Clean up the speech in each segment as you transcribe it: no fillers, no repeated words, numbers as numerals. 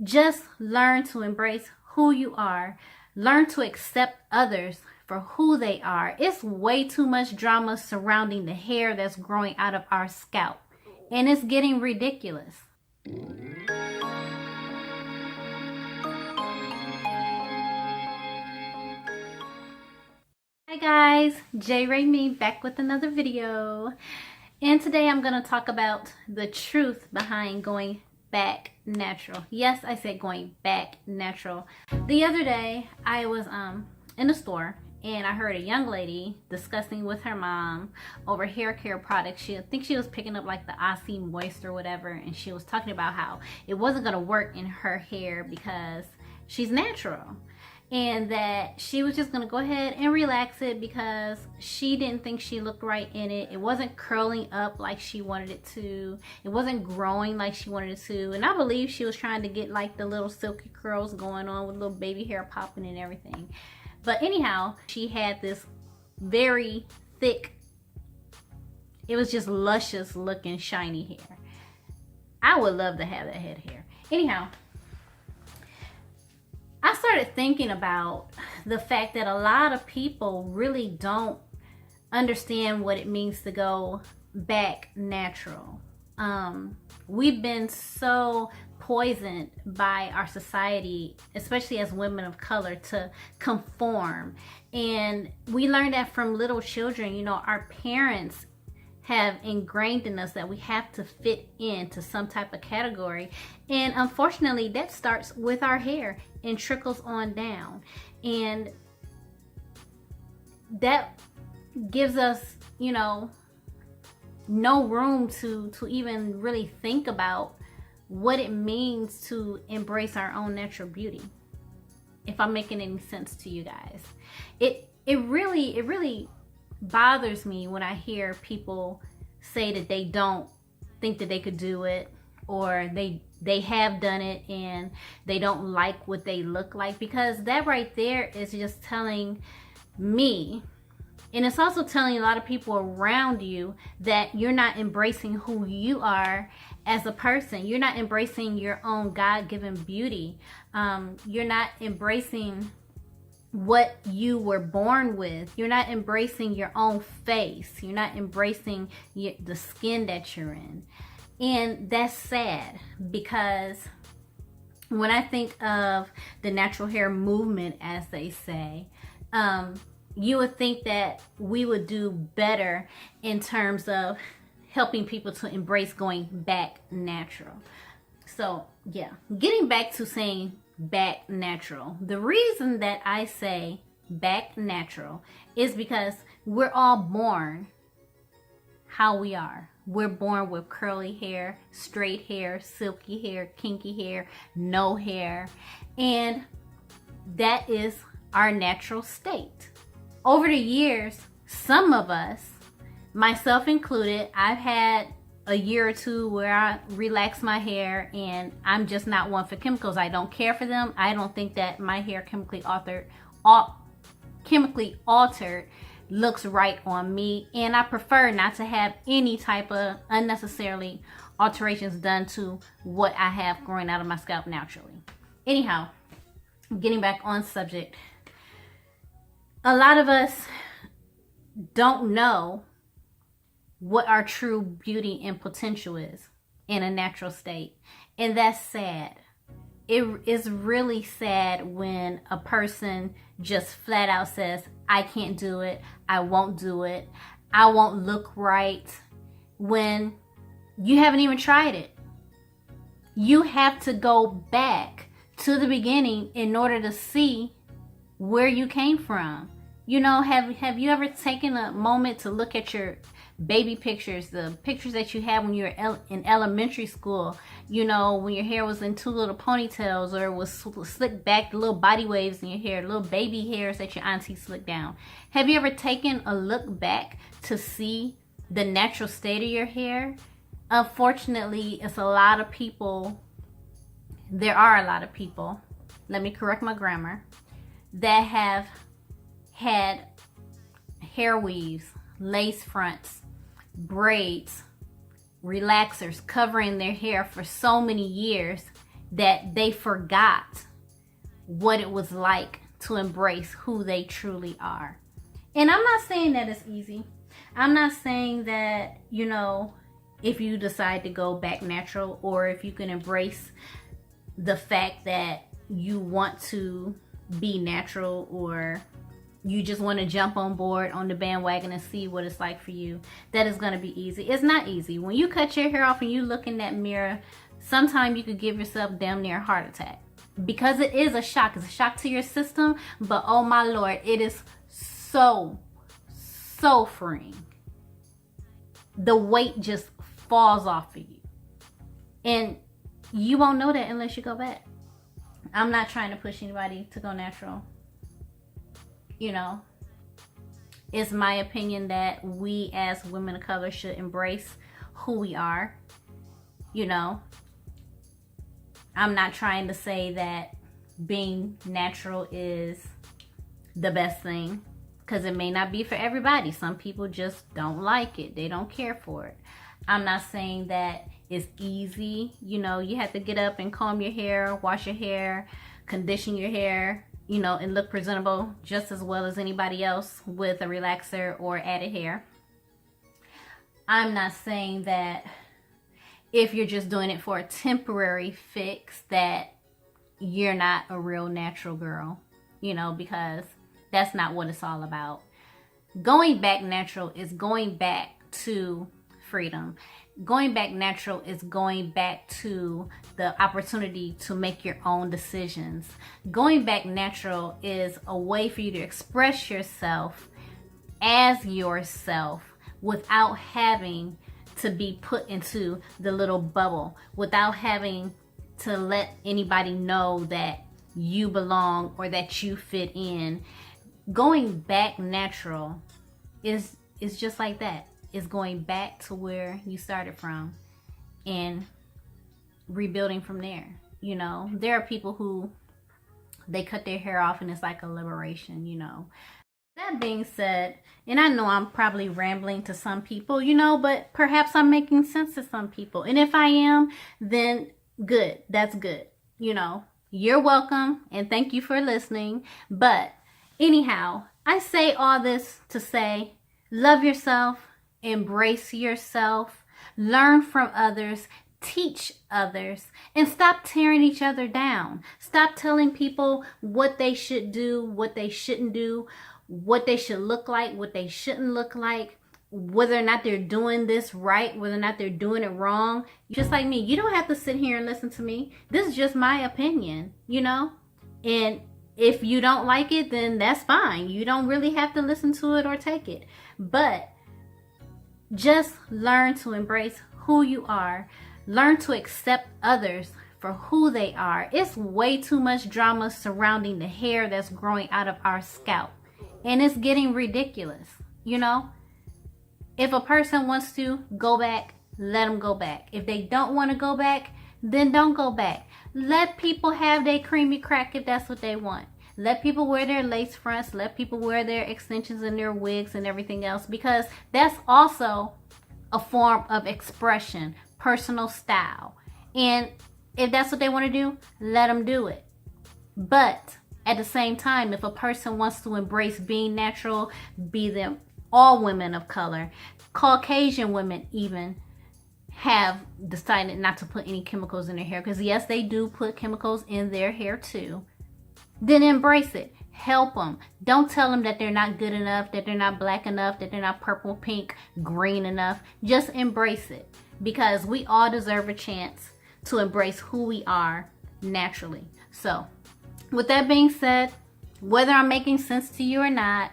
Just learn to embrace who you are. Learn to accept others for who they are. It's way too much drama surrounding the hair that's growing out of our scalp, and it's getting ridiculous. Hi guys, Raiminee back with another video. And today I'm going to talk about the truth behind going back natural. Yes, I said going back natural. The other day I was in the store and I heard a young lady discussing with her mom over hair care products. I think she was picking up like the Aussie Moist or whatever, and she was talking about how it wasn't going to work in her hair because she's natural, and that she was just gonna go ahead and relax it because she didn't think she looked right in it. It wasn't curling up like she wanted it to. It wasn't growing like she wanted it to. And I believe she was trying to get like the little silky curls going on with little baby hair popping and everything. But anyhow, she had this very thick, it was just luscious looking shiny hair. I would love to have that head hair. Anyhow, I started thinking about the fact that a lot of people really don't understand what it means to go back natural. We've been so poisoned by our society, especially as women of color, to conform. And we learned that from little children. You know, our parents have ingrained in us that we have to fit into some type of category, and unfortunately that starts with our hair and trickles on down, and that gives us, you know, no room to even really think about what it means to embrace our own natural beauty. If I'm making any sense to you guys, it really bothers me when I hear people say that they don't think that they could do it, or they have done it and they don't like what they look like, because that right there is just telling me, and it's also telling a lot of people around you, that you're not embracing who you are as a person. You're not embracing your own God-given beauty. You're not embracing what you were born with. You're not embracing your own face. You're not embracing the skin that you're in. And that's sad, because when I think of the natural hair movement, as they say, you would think that we would do better in terms of helping people to embrace going back natural. So yeah, getting back to saying back natural. The reason that I say back natural is because we're all born how we are. We're born with curly hair, straight hair, silky hair, kinky hair, no hair, and that is our natural state. Over the years, some of us, myself included, I've had a year or two where I relax my hair, and I'm just not one for chemicals. I don't care for them. I don't think that my hair chemically altered looks right on me, and I prefer not to have any type of unnecessarily alterations done to what I have growing out of my scalp naturally. Anyhow, getting back on subject, a lot of us don't know what our true beauty and potential is in a natural state, and that's sad. It is really sad when a person just flat out says, I can't do it, I won't do it, I won't look right, when you haven't even tried it. You have to go back to the beginning in order to see where you came from. You know, have you ever taken a moment to look at your baby pictures, the pictures that you had when you were in elementary school, you know, when your hair was in two little ponytails, or it was slicked back, the little body waves in your hair, little baby hairs that your auntie slicked down. Have you ever taken a look back to see the natural state of your hair? Unfortunately, it's a lot of people, there are a lot of people, let me correct my grammar, that have had hair weaves, lace fronts, braids, relaxers covering their hair for so many years, that they forgot what it was like to embrace who they truly are. And I'm not saying that it's easy. I'm not saying that, you know, if you decide to go back natural, or if you can embrace the fact that you want to be natural, or you just want to jump on board on the bandwagon and see what it's like for you, that is going to be easy. It's not easy. When you cut your hair off and you look in that mirror, sometimes you could give yourself damn near a heart attack, because it is a shock. It's a shock to your system, but oh my Lord, it is so freeing. The weight just falls off of you, and you won't know that unless you go back. I'm not trying to push anybody to go natural. You know, it's my opinion that we as women of color should embrace who we are. You know, I'm not trying to say that being natural is the best thing, because it may not be for everybody. Some people just don't like it. They don't care for it. I'm not saying that it's easy. You know, you have to get up and comb your hair, wash your hair, condition your hair, you know, and look presentable just as well as anybody else with a relaxer or added hair. I'm not saying that if you're just doing it for a temporary fix that you're not a real natural girl, you know, because that's not what it's all about. Going back natural is going back to freedom. Going back natural is going back to the opportunity to make your own decisions. Going back natural is a way for you to express yourself as yourself without having to be put into the little bubble, without having to let anybody know that you belong or that you fit in. Going back natural is just like that. It's going back to where you started from and rebuilding from there. You know, there are people who they cut their hair off and it's like a liberation, you know. That being said, and I know I'm probably rambling to some people, you know, but perhaps I'm making sense to some people. And if I am, then good. That's good. You know, you're welcome and thank you for listening. But anyhow, I say all this to say, love yourself, embrace yourself, learn from others, teach others, and stop tearing each other down. Stop telling people what they should do, what they shouldn't do, what they should look like, what they shouldn't look like, whether or not they're doing this right, whether or not they're doing it wrong. Just like me, you don't have to sit here and listen to me. This is just my opinion, you know? And if you don't like it, then that's fine. You don't really have to listen to it or take it. But just learn to embrace who you are. Learn to accept others for who they are. It's way too much drama surrounding the hair that's growing out of our scalp. And it's getting ridiculous, you know? If a person wants to go back, let them go back. If they don't want to go back, then don't go back. Let people have their creamy crack if that's what they want. Let people wear their lace fronts. Let people wear their extensions and their wigs and everything else, because that's also a form of expression, personal style. And if that's what they want to do, let them do it. But at the same time, if a person wants to embrace being natural, be them, all women of color, Caucasian women even, have decided not to put any chemicals in their hair, because yes, they do put chemicals in their hair too. Then embrace it. Help them. Don't tell them that they're not good enough, that they're not black enough, that they're not purple, pink, green enough. Just embrace it, because we all deserve a chance to embrace who we are naturally. So with that being said, whether I'm making sense to you or not,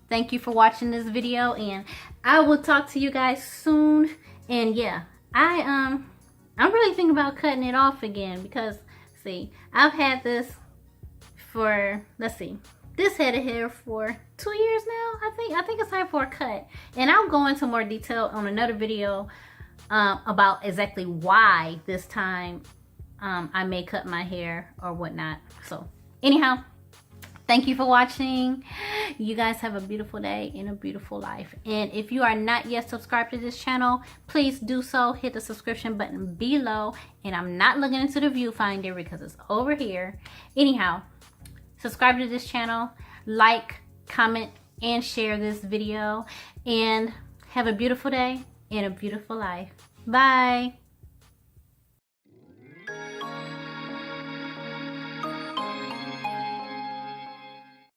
thank you for watching this video, and I will talk to you guys soon. And yeah, I'm really thinking about cutting it off again, because see, I've had this for, let's see, this head of hair for 2 years now. I think it's time for a cut, and I'll go into more detail on another video about exactly why this time I may cut my hair or whatnot. So anyhow, Thank you for watching. You guys have a beautiful day and a beautiful life. And if you are not yet subscribed to this channel, please do so. Hit the subscription button below. And I'm not looking into the viewfinder because it's over here. Anyhow, subscribe to this channel, like, comment, and share this video. And have a beautiful day and a beautiful life. Bye.